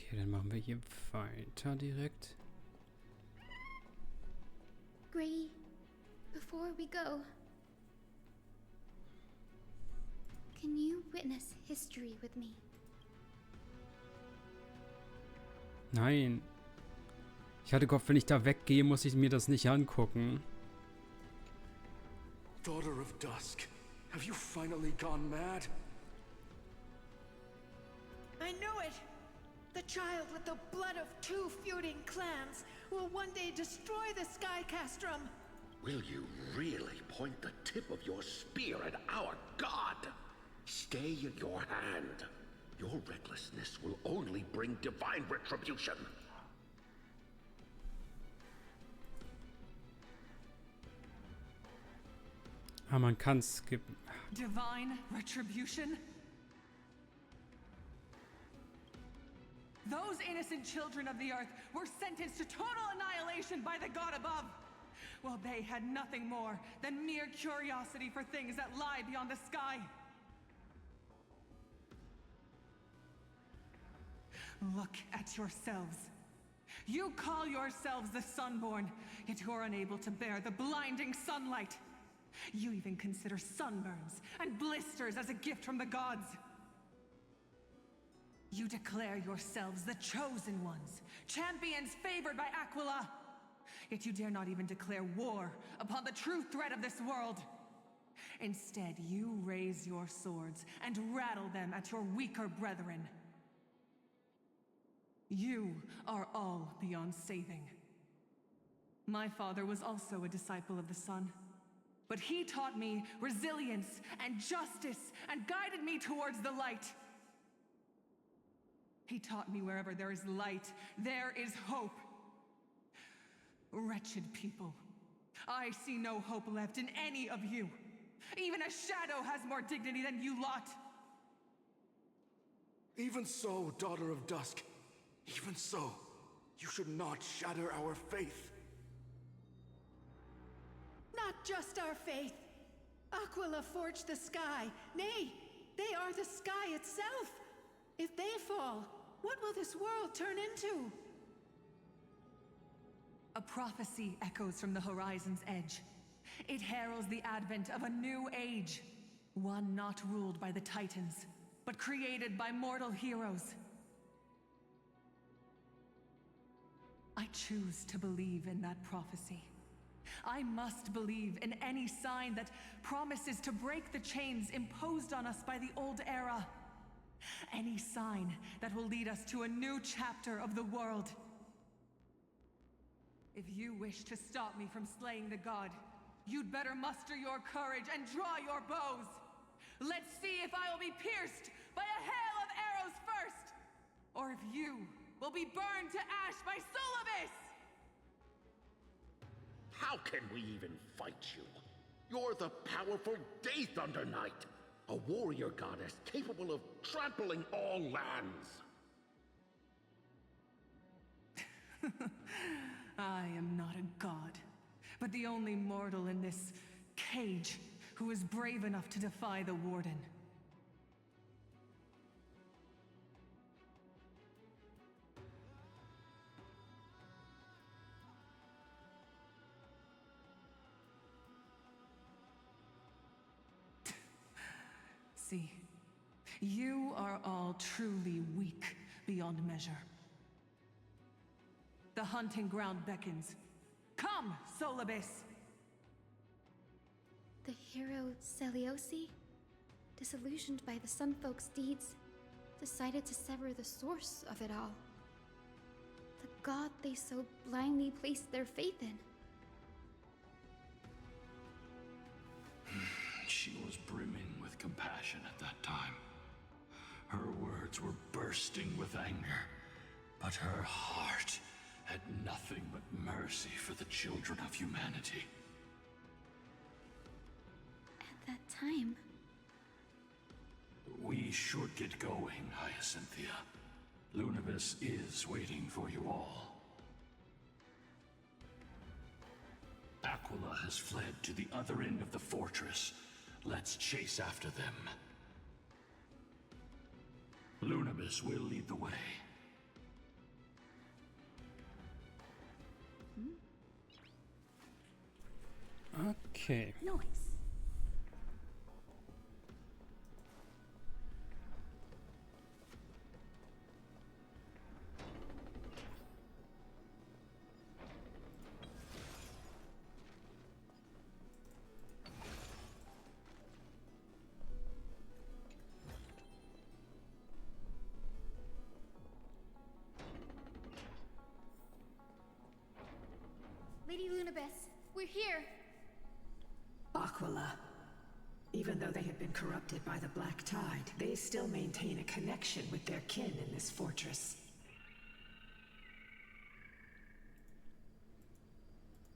Okay, dann machen wir hier weiter direkt. Gray, before we go, can you witness history with me? Nein. Ich hatte gehofft, wenn ich da weggehe, muss ich mir das nicht angucken. Daughter of Dusk, have you finally gone mad? I knew it! The child with the blood of 2 feuding clans will one day destroy the Sky Castrum! Will you really point the tip of your spear at our god? Stay your hand. Your recklessness will only bring divine retribution. Ah, man kann skippen. Divine retribution? Those innocent children of the earth were sentenced to total annihilation by the god above. Well, they had nothing more than mere curiosity for things that lie beyond the sky. Look at yourselves. You call yourselves the Sunborn, yet you are unable to bear the blinding sunlight. You even consider sunburns and blisters as a gift from the gods. You declare yourselves the chosen ones, champions favored by Aquila. Yet you dare not even declare war upon the true threat of this world. Instead, you raise your swords and rattle them at your weaker brethren. You are all beyond saving. My father was also a disciple of the sun, but he taught me resilience and justice and guided me towards the light. He taught me wherever there is light, there is hope. Wretched people, I see no hope left in any of you. Even a shadow has more dignity than you lot. Even so, Daughter of Dusk, even so, you should not shatter our faith. Not just our faith. Aquila forged the sky. Nay, they are the sky itself. If they fall, what will this world turn into? A prophecy echoes from the horizon's edge. It heralds the advent of a new age. One not ruled by the Titans, but created by mortal heroes. I choose to believe in that prophecy. I must believe in any sign that promises to break the chains imposed on us by the old era. Any sign that will lead us to a new chapter of the world. If you wish to stop me from slaying the god, you'd better muster your courage and draw your bows. Let's see if I will be pierced by a hail of arrows first, or if you will be burned to ash by Solibus! How can we even fight you? You're the powerful Day Thunder Knight, a warrior goddess capable of trampling all lands. I am not a god, but the only mortal in this cage who is brave enough to defy the Warden. See, you are all truly weak beyond measure. The hunting ground beckons. Come, Solibus! The hero Celiosi, disillusioned by the Sunfolk's deeds, decided to sever the source of it all. The god they so blindly placed their faith in. She was brimming with compassion at that time. Her words were bursting with anger, but her heart had nothing but mercy for the children of humanity. At that time, We should get going, Hyacinthia. Lunibus is waiting for you all. Aquila has fled to the other end of the fortress. Let's chase after them. Lunibus will lead the way. Okay. Neues. Lady Lunabis, we're here. Aquila. Even though they have been corrupted by the Black Tide, they still maintain a connection with their kin in this fortress.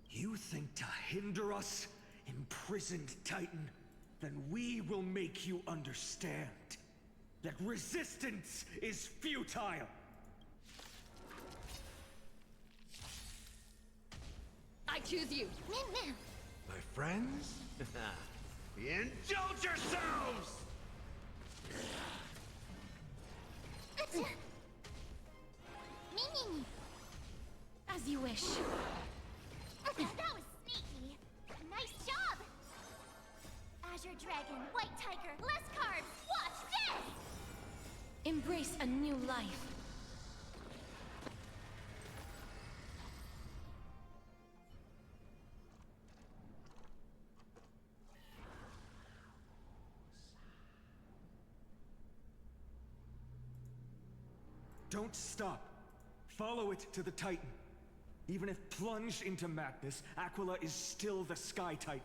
You think to hinder us, imprisoned Titan? Then we will make you understand that resistance is futile. I choose you. My friends? Indulge yourselves! As you wish. That was sneaky. Nice job! Azure Dragon, White Tiger, less carbs. Watch this! Embrace a new life. Don't stop. Follow it to the Titan. Even if plunged into madness, Aquila is still the Sky Titan.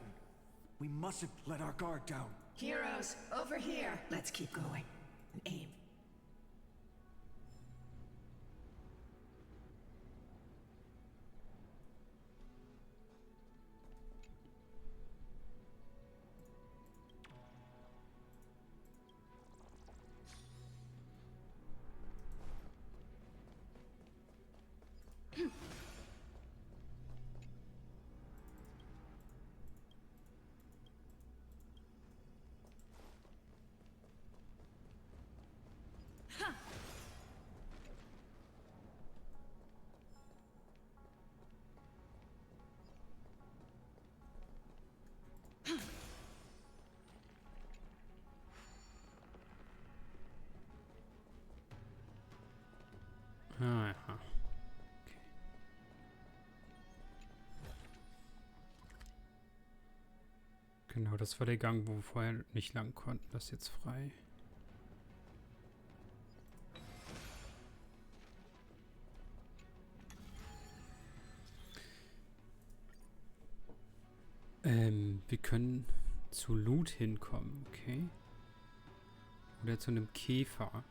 We mustn't let our guard down. Heroes, over here. Let's keep going. And aim. Ah, ja. Okay. Genau, das war der Gang, wo wir vorher nicht lang konnten. Das ist jetzt frei. Wir können zu Loot hinkommen, okay? Oder zu einem Käfer.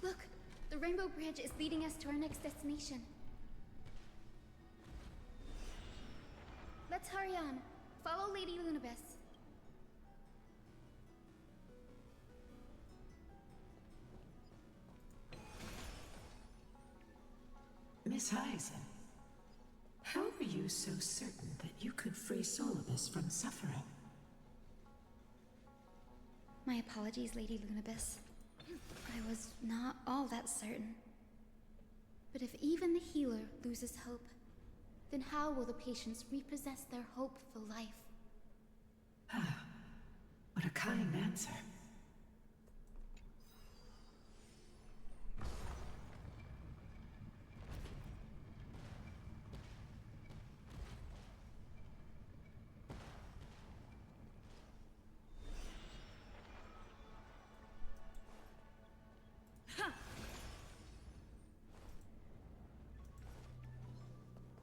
Look, the Rainbow Bridge is leading us to our next destination. Let's hurry on. Follow Lady Lunabis. Miss Reise, how are you so certain that you could free Solibus from suffering? My apologies, Lady Lunabis. I was not all that certain. But if even the healer loses hope, then how will the patients repossess their hope for life? What a kind answer.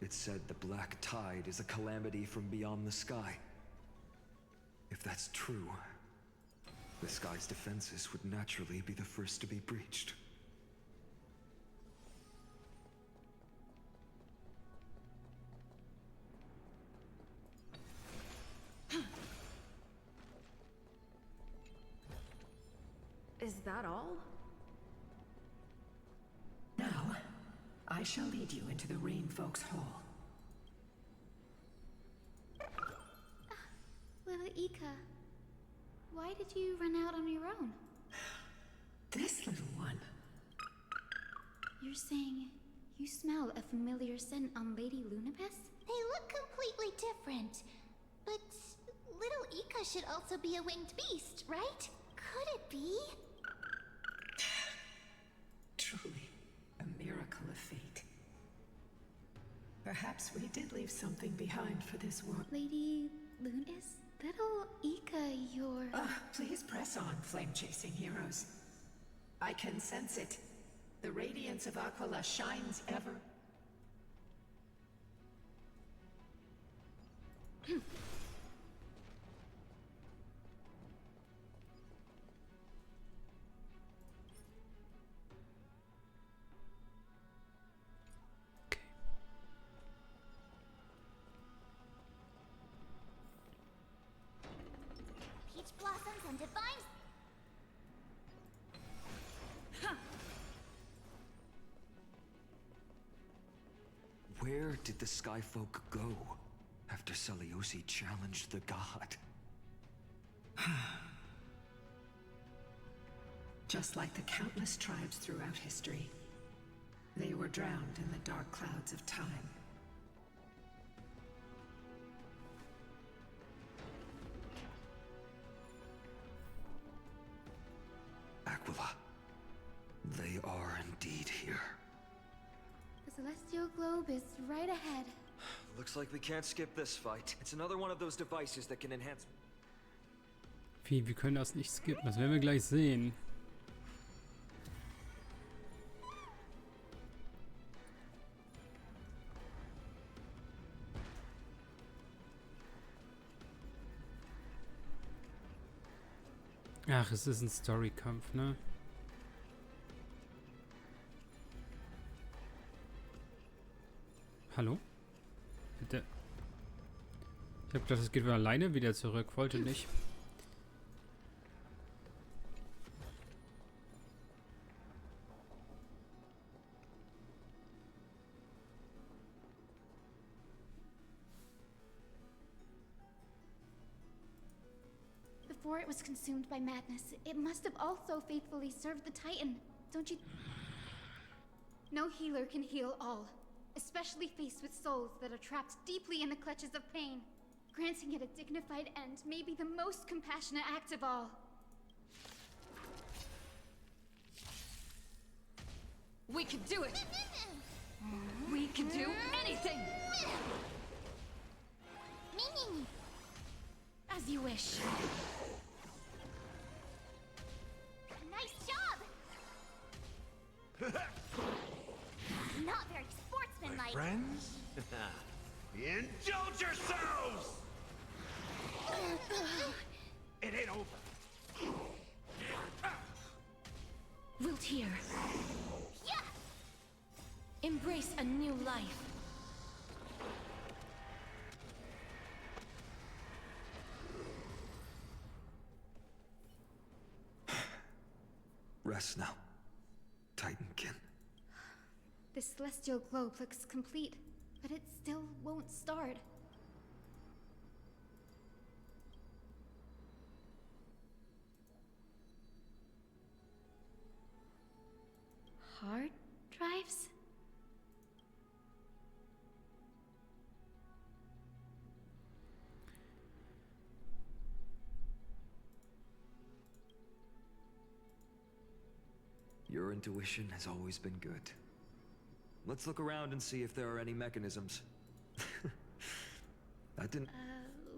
It's said the black tide is a calamity from beyond the sky. If that's true, the sky's defenses would naturally be the first to be breached. Is that all? Now, I shall lead you into the Rain Folks Hall. Little Ika, why did you run out on your own? This little one. You're saying you smell a familiar scent on Lady Lunapes? They look completely different. But little Ika should also be a winged beast, right? Could it be? Truly, a miracle of fate. Perhaps we did leave something behind for this world. Lady Lunas? Little Ika, you're... Please press on, flame-chasing heroes. I can sense it. The radiance of Aquila shines ever. Peach blossoms and divine... Where did the Skyfolk go after Seliosi challenged the god? Just like the countless tribes throughout history, they were drowned in the dark clouds of time. Aquila, they are indeed here. The celestial globe is right ahead. Looks like we can't skip this fight. It's another one of those devices that can enhance... Wie, wir können das nicht skippen. Das werden wir gleich sehen. Ach, es ist ein Story-Kampf, ne? Hallo? Bitte. Ich hab gedacht, es geht wieder alleine wieder zurück. Wollte nicht. Before it was consumed by madness, it must have also faithfully served the Titan. Don't you... No healer can heal all, especially faced with souls that are trapped deeply in the clutches of pain. Granting it a dignified end may be the most compassionate act of all. We can do it! We can do anything! As you wish. Nice job! Not very sportsmanlike. Friends? Indulge yourselves! It ain't over. Wilt hear. Yeah! Embrace a new life. Rest now, Titankin. The celestial globe looks complete, but it still won't start. hard drives? Your intuition has always been good. Let's look around and see if there are any mechanisms. That didn't...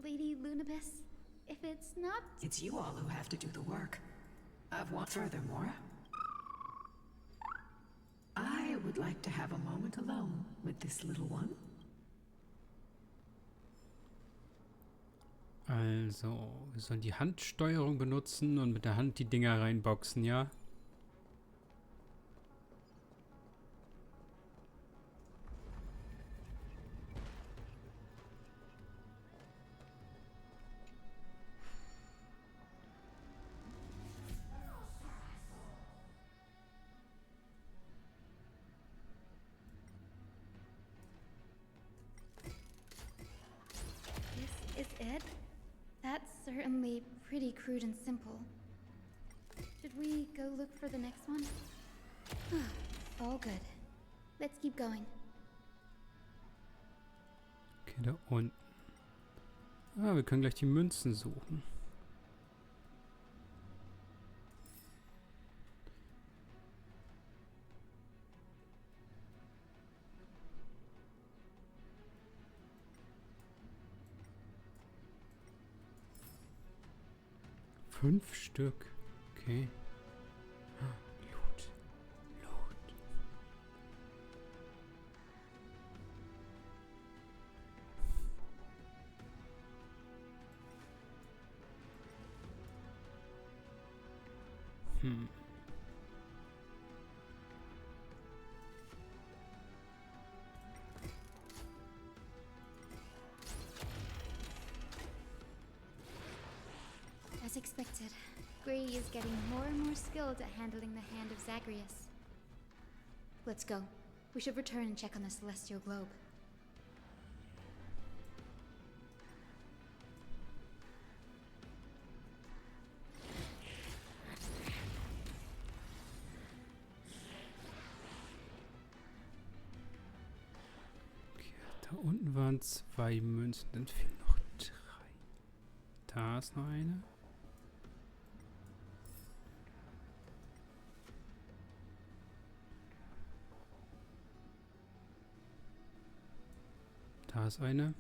Lady Lunabis, if it's not... It's you all who have to do the work. Furthermore, I would like to have a moment alone with this little one. Also, wir sollen die Handsteuerung benutzen und mit der Hand die Dinger reinboxen, ja? Is it? That's certainly pretty crude and simple. Should we go look for the next one? All good. Let's keep going. Okay, da unten. Ah, wir können gleich die Münzen suchen. Fünf Stück. Okay. Ah, Loot. Loot. As expected, Gray is getting more and more skilled at handling the hand of Zagreus. Let's go. We should return and check on the celestial globe. Okay, da unten waren 2 Münzen, dann fehlen noch 3. Da ist noch eine. Da ist eine.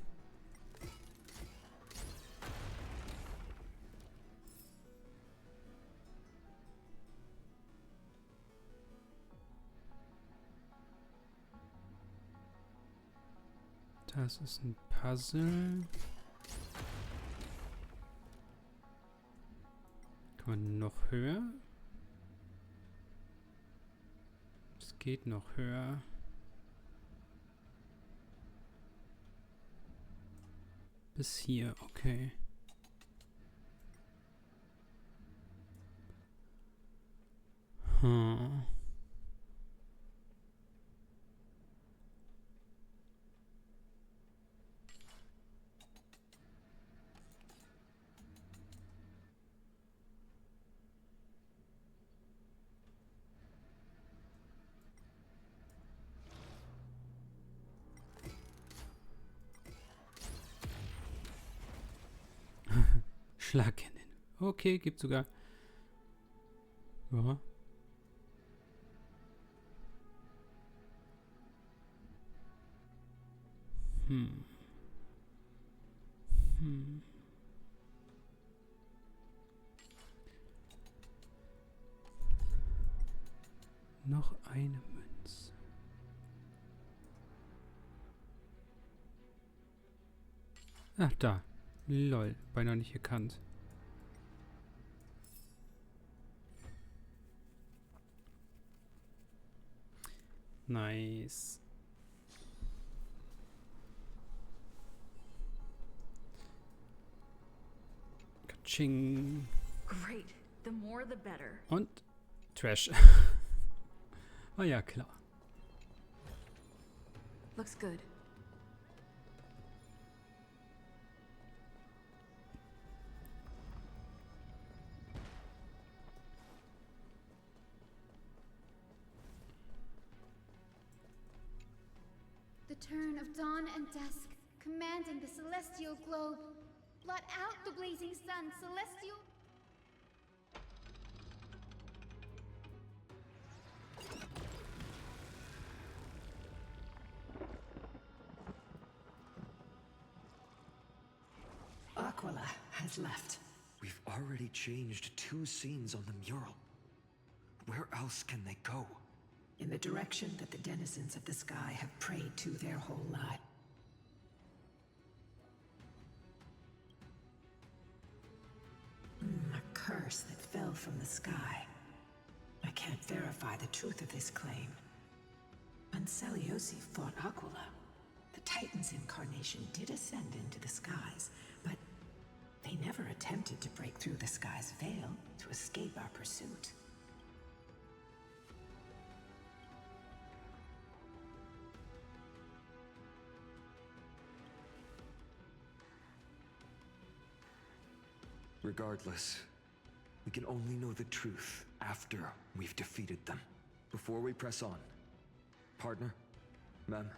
Das ist ein Puzzle. Kann man noch höher? Es geht noch höher. Bis hier, okay. Schlagkennen. Okay, gibt sogar. Ja. Noch eine Münze. Ach, da. Lol, beinahe nicht erkannt. Nice. Kaching. Great. The more the better. Und Trash. Ah ja, klar. Looks good. turn of dawn and dusk, commanding the celestial globe. Blot out the blazing sun, celestial... Aquila has left. We've already changed 2 scenes on the mural. Where else can they go? In the direction that the denizens of the sky have prayed to their whole life. A curse that fell from the sky. I can't verify the truth of this claim. When Seliosi fought Aquila, the Titan's incarnation did ascend into the skies, but they never attempted to break through the sky's veil to escape our pursuit. Regardless, we can only know the truth after we've defeated them. Before we press on, partner, ma'am,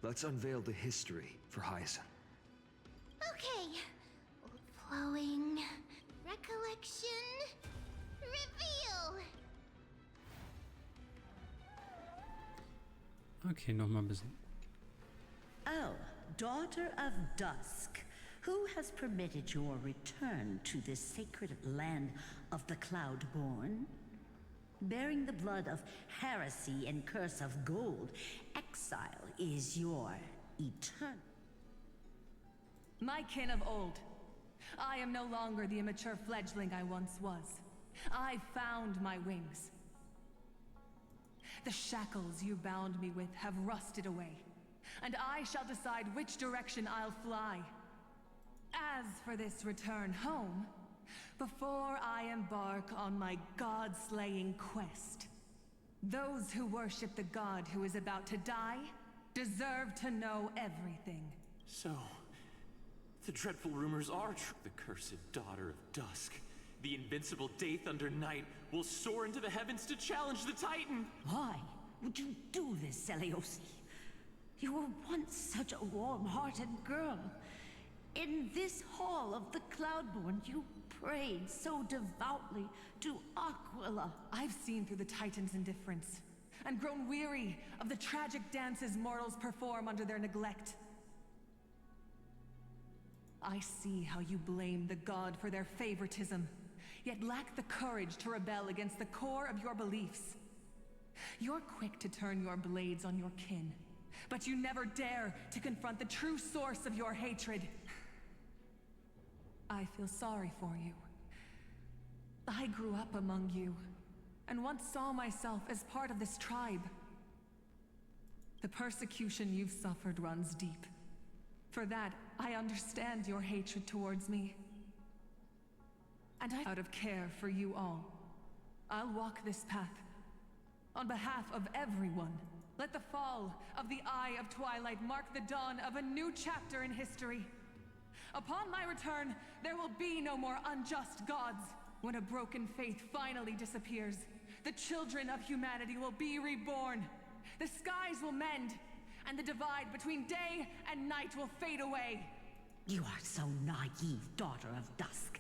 let's unveil the history for Hyacinth. Okay. Flowing. Recollection. Reveal. Okay, nochmal ein bisschen. Oh, daughter of dusk. Who has permitted your return to this sacred land of the Cloudborn? Bearing the blood of heresy and curse of gold, exile is your eternal. My kin of old. I am no longer the immature fledgling I once was. I found my wings. The shackles you bound me with have rusted away, and I shall decide which direction I'll fly. As for this return home, before I embark on my god-slaying quest, those who worship the god who is about to die deserve to know everything. So, the dreadful rumors are true. The cursed daughter of dusk, the invincible Day Thunder Knight, will soar into the heavens to challenge the Titan! Why would you do this, Seliosi? You were once such a warm-hearted girl. In this hall of the Cloudborn, you prayed so devoutly to Aquila. I've seen through the Titan's indifference, and grown weary of the tragic dances mortals perform under their neglect. I see how you blame the god for their favoritism, yet lack the courage to rebel against the core of your beliefs. You're quick to turn your blades on your kin, but you never dare to confront the true source of your hatred. I feel sorry for you. I grew up among you, and once saw myself as part of this tribe. The persecution you've suffered runs deep. For that, I understand your hatred towards me. And out of care for you all, I'll walk this path. On behalf of everyone, let the fall of the Eye of Twilight mark the dawn of a new chapter in history. Upon my return, there will be no more unjust gods. When a broken faith finally disappears, the children of humanity will be reborn. The skies will mend, and the divide between day and night will fade away. You are so naive, daughter of dusk.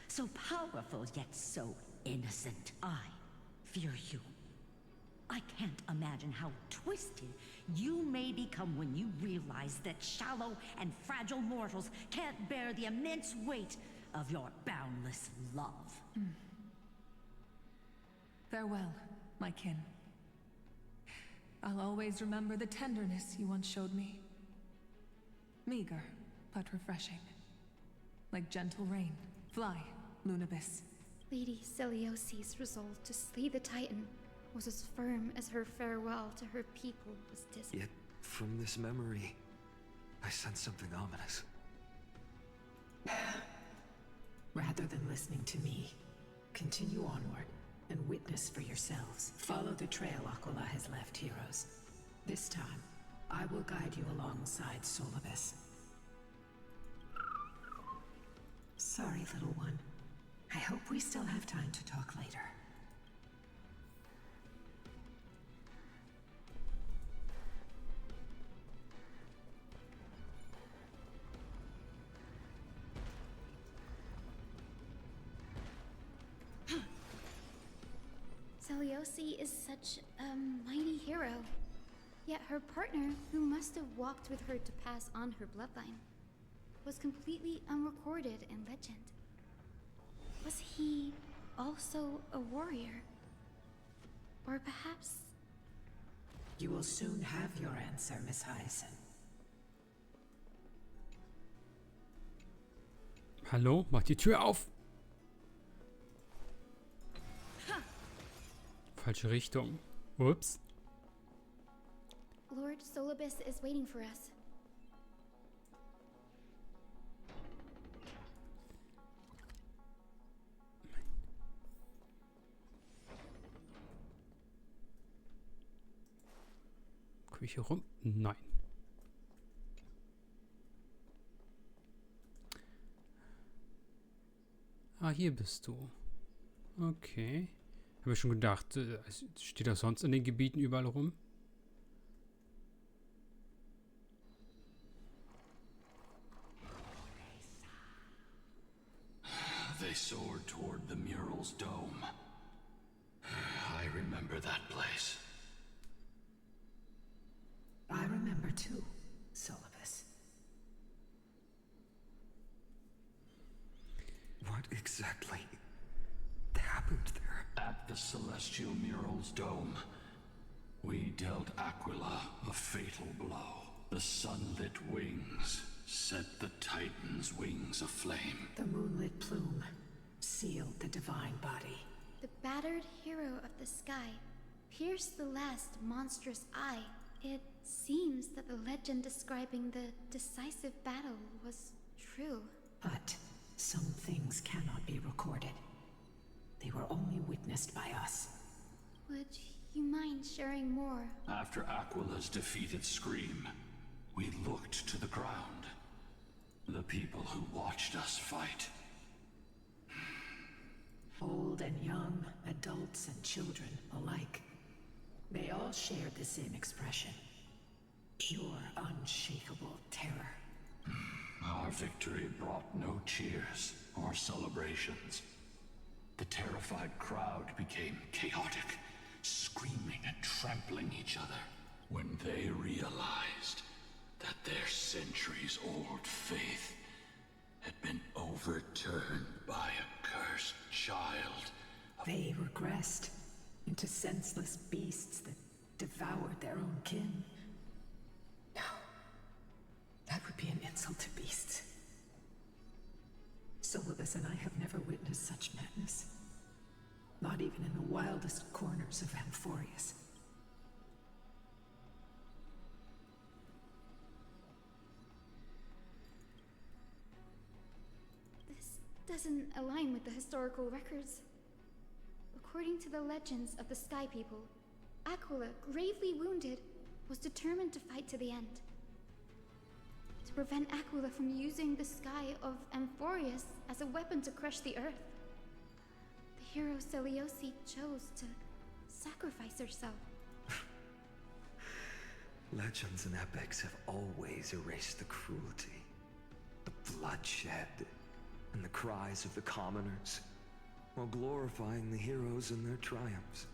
So powerful, yet so innocent. I fear you. I can't imagine how twisted you may become when you realize that shallow and fragile mortals can't bear the immense weight of your boundless love. Farewell, my kin. I'll always remember the tenderness you once showed me. Meager, but refreshing. Like gentle rain. Fly, Lunabis. Lady Celiosi's resolve to slay the Titan was as firm as her farewell to her people was distant. Yet, from this memory, I sense something ominous. Rather than listening to me, continue onward and witness for yourselves. Follow the trail Aquila has left, heroes. This time, I will guide you alongside Solibus. Sorry, little one. I hope we still have time to talk later. Seleuci is such a mighty hero. Yet her partner, who must have walked with her to pass on her bloodline, was completely unrecorded in legend. Was he also a warrior? Or perhaps... You will soon have your answer, Miss Hyacinth. Hallo, mach die Tür auf! Falsche Richtung. Ups. Lord Solibus is waiting for us. Komm ich hier rum? Nein. Ah, hier bist du. Okay. Habe ich schon gedacht, steht das sonst in den Gebieten überall rum? They soared toward the mural's dome. I remember that place. I remember too, Solibus. What exactly happened there? At the celestial mural's dome, we dealt Aquila a fatal blow. The sunlit wings set the Titan's wings aflame. The moonlit plume sealed the divine body. The battered hero of the sky pierced the last monstrous eye. It seems that the legend describing the decisive battle was true. But some things cannot be recorded. They were only witnessed by us. Would you mind sharing more? After Aquila's defeated scream, we looked to the ground. The people who watched us fight. Old and young, adults and children alike. They all shared the same expression. Pure, unshakable terror. Our victory brought no cheers or celebrations. The terrified crowd became chaotic, screaming and trampling each other. When they realized that their centuries-old faith had been overturned by a cursed child. They regressed into senseless beasts that devoured their own kin. No, that would be an insult to beasts. Solibus and I have never witnessed such madness. Not even in the wildest corners of Amphorius. This doesn't align with the historical records. According to the legends of the Sky People, Aquila, gravely wounded, was determined to fight to the end. To prevent Aquila from using the sky of Amphorius as a weapon to crush the earth, the hero Seleuci chose to sacrifice herself. Legends and epics have always erased the cruelty, the bloodshed, and the cries of the commoners, while glorifying the heroes and their triumphs.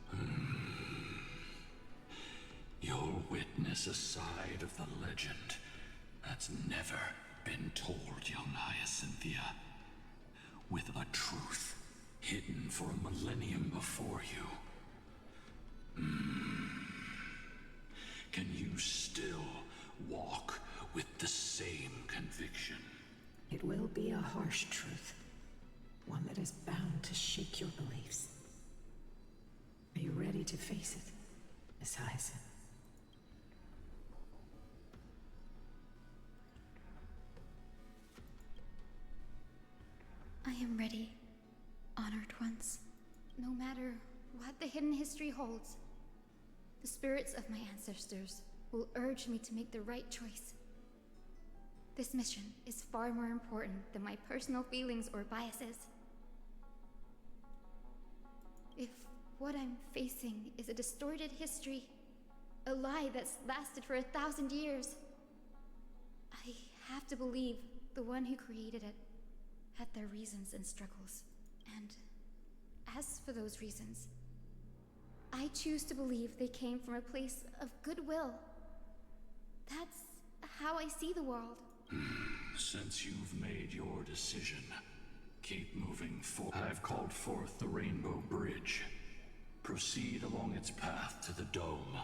You'll witness a side of the legend that's never been told, young Hyacinthia. With a truth hidden for a millennium before you. Can you still walk with the same conviction? It will be a harsh truth. One that is bound to shake your beliefs. Are you ready to face it, Miss Hyacinth? I am ready, honored ones. No matter what the hidden history holds, the spirits of my ancestors will urge me to make the right choice. This mission is far more important than my personal feelings or biases. If what I'm facing is a distorted history, a lie that's lasted for 1,000 years, I have to believe the one who created it had their reasons and struggles. And as for those reasons, I choose to believe they came from a place of goodwill. That's how I see the world. Since you've made your decision, keep moving forward. I've called forth the Rainbow Bridge. Proceed along its path to the Dome,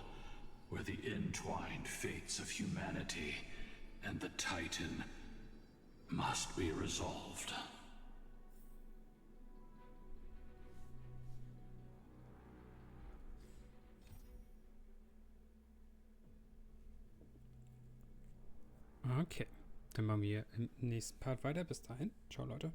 where the entwined fates of humanity and the Titan must be resolved. Okay, dann machen wir im nächsten Part weiter. Bis dahin. Ciao, Leute.